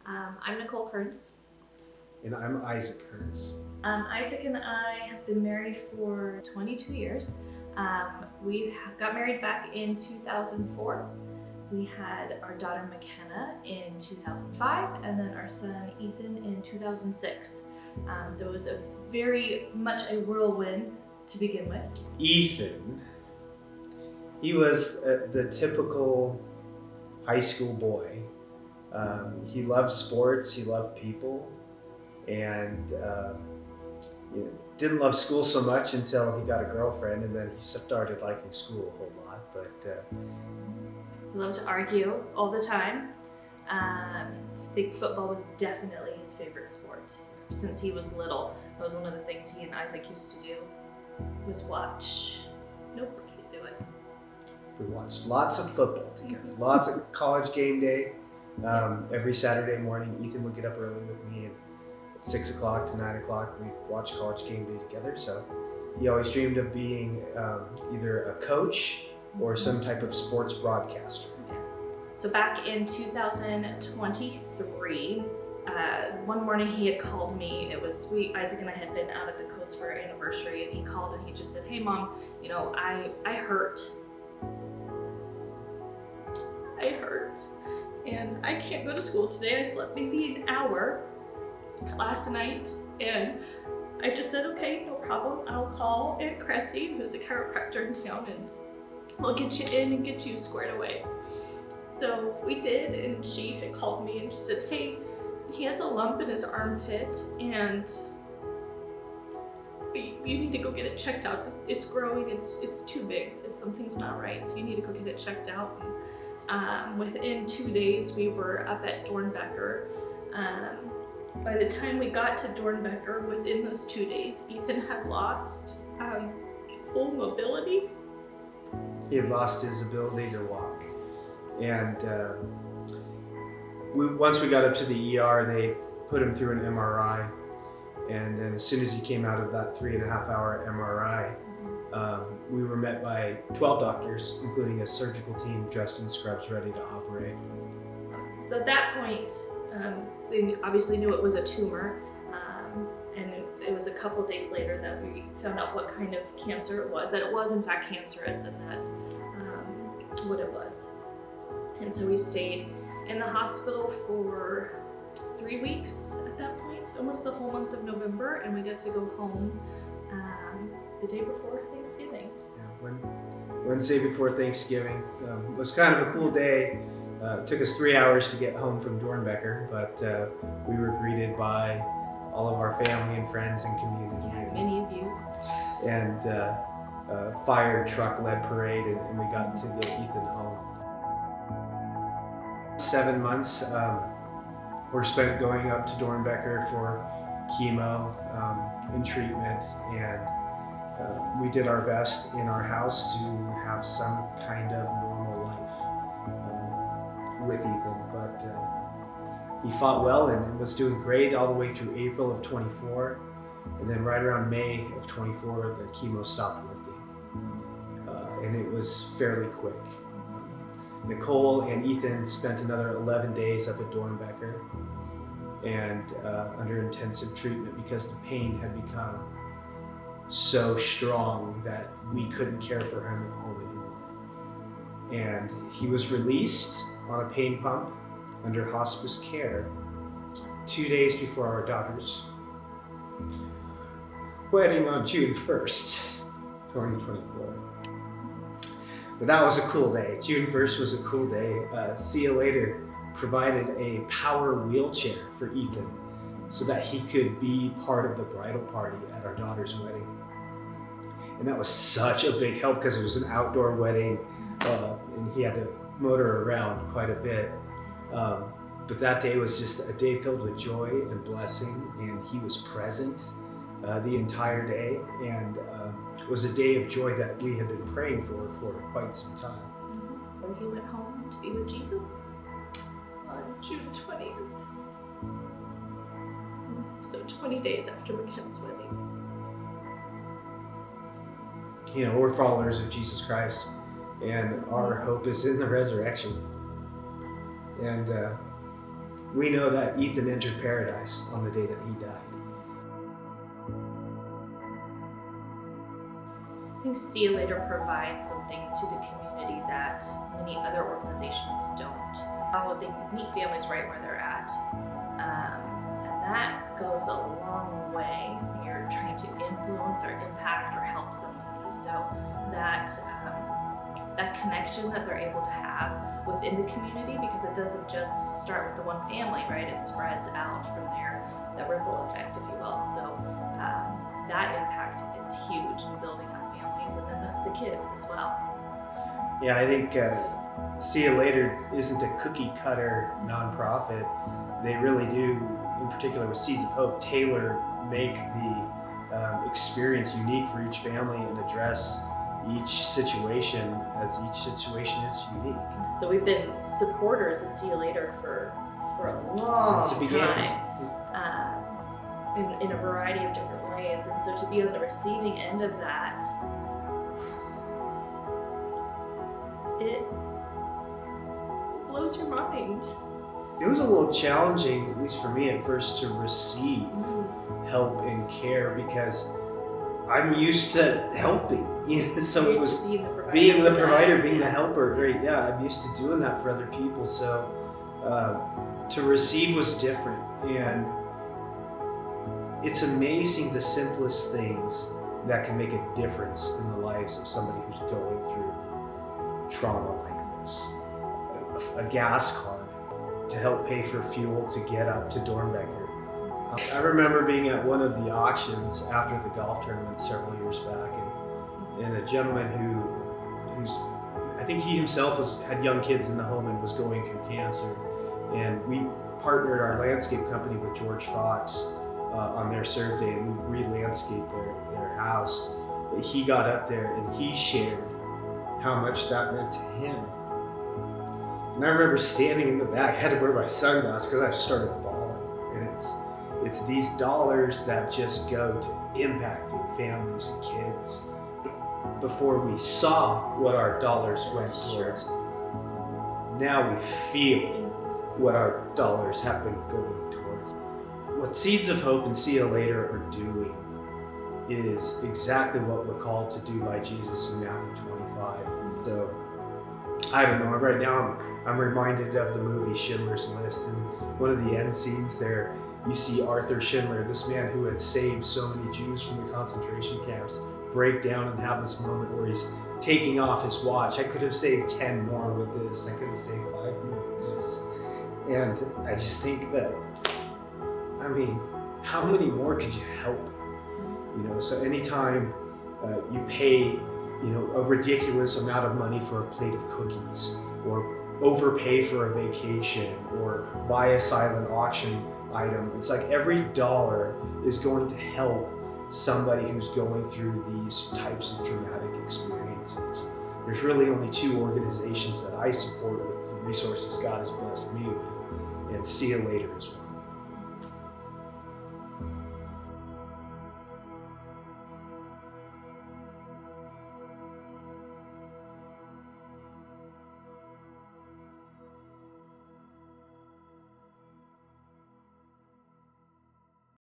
I'm Nicole Kearn. And I'm Isaac Kearn. Isaac and I have been married for 22 years. We got married back in 2004. We had our daughter McKenna in 2005, and then our son Ethan in 2006. So it was a very much a whirlwind to begin with. Ethan, he was the typical high school boy. He loved sports, he loved people, and didn't love school so much until he got a girlfriend, and then he started liking school a whole lot. But he loved to argue all the time. I think football was definitely his favorite sport. Since he was little, that was one of the things he and Isaac used to do, was watch. Nope, can't do it. We watched lots of football together, lots of college game day. Every Saturday morning, Ethan would get up early with me, and at 6 o'clock to 9 o'clock, we'd watch college game day together. So he always dreamed of being either a coach or some type of sports broadcaster. So back in 2023, one morning he had called me. Isaac and I had been out at the coast for our anniversary, and he called and he just said, "Hey Mom, I hurt. And I can't go to school today. I slept maybe an hour last night." And I just said, "Okay, no problem. I'll call Aunt Cressy, who's a chiropractor in town, and we'll get you in and get you squared away." So we did, and she had called me and just said, "Hey, he has a lump in his armpit, and you need to go get it checked out. It's growing, it's too big. Something's not right, so you need to go get it checked out." And within 2 days, we were up at Dornbecker. By the time we got to Dornbecker, within those 2 days, Ethan had lost full mobility. He had lost his ability to walk. And once we got up to the ER, they put him through an MRI. And then as soon as he came out of that 3.5-hour MRI, we were met by 12 doctors, including a surgical team dressed in scrubs ready to operate. So at that point, they obviously knew it was a tumor, and it was a couple days later that we found out what kind of cancer it was, that it was in fact cancerous, and that what it was. And so we stayed in the hospital for 3 weeks at that point, almost the whole month of November, and we got to go home the day before Thanksgiving. Yeah, Wednesday before Thanksgiving was kind of a cool day. It took us 3 hours to get home from Dornbecker, but we were greeted by all of our family and friends and community. Yeah, many of you. And a fire truck led parade, and we got to get Ethan home. 7 months were spent going up to Dornbecker for chemo and treatment, and we did our best in our house to have some kind of normal life with Ethan, but he fought well and was doing great all the way through April of 24, and then right around May of 24, the chemo stopped working, and it was fairly quick. Nicole and Ethan spent another 11 days up at Dornbecker and under intensive treatment because the pain had become so strong that we couldn't care for him at home anymore. And he was released on a pain pump under hospice care 2 days before our daughter's wedding on June 1st, 2024. But that was a cool day. June 1st was a cool day. SYL later provided a power wheelchair for Ethan so that he could be part of the bridal party at our daughter's wedding. And that was such a big help because it was an outdoor wedding, and he had to motor around quite a bit. But that day was just a day filled with joy and blessing, and he was present the entire day, and it was a day of joy that we had been praying for quite some time. So he went home to be with Jesus on June 20th. So 20 days after McKenna's wedding. We're followers of Jesus Christ, and our hope is in the resurrection. And we know that Ethan entered paradise on the day that he died. I think SYL provides something to the community that many other organizations don't. They meet families right where they're at, and that goes a long way when you're trying to influence or impact or help somebody. So that connection that they're able to have within the community, because it doesn't just start with the one family, right? It spreads out from there, the ripple effect, if you will. So that impact is huge in building up families, and then that's the kids as well. Yeah, I think See You Later isn't a cookie cutter nonprofit. They really do, in particular with Seeds of Hope, make the experience unique for each family and address each situation, as each situation is unique. So we've been supporters of See You Later for a long Since it began. time, in a variety of different ways. And so to be on the receiving end of that, it blows your mind. It was a little challenging, at least for me at first, to receive help and care, because I'm used to helping. So it was being the provider, being the helper. Right? Yeah, I'm used to doing that for other people. So to receive was different, and it's amazing the simplest things that can make a difference in the lives of somebody who's going through trauma like this. A gas card to help pay for fuel to get up to Dornbecker. I remember being at one of the auctions after the golf tournament several years back, and a gentleman who's I think he himself had young kids in the home and was going through cancer, and we partnered our landscape company with George Fox on their serve day, and we re-landscaped their house. But he got up there and he shared how much that meant to him. And I remember standing in the back, I had to wear my sunglasses because I started bawling. And it's these dollars that just go to impacting families and kids. Before we saw what our dollars went towards, now we feel what our dollars have been going towards. What Seeds of Hope and See You Later are doing is exactly what we're called to do by Jesus in Matthew 25. So, I don't know, right now I'm reminded of the movie Schindler's List, and one of the end scenes there, you see Arthur Schindler, this man who had saved so many Jews from the concentration camps, break down and have this moment where he's taking off his watch. I could have saved 10 more with this, I could have saved 5 more with this. And I just think that, I mean, how many more could you help? So anytime you pay, a ridiculous amount of money for a plate of cookies, or overpay for a vacation, or buy a silent auction item, it's like every dollar is going to help somebody who's going through these types of traumatic experiences. There's really only 2 organizations that I support with the resources God has blessed me with, and See You Later as well.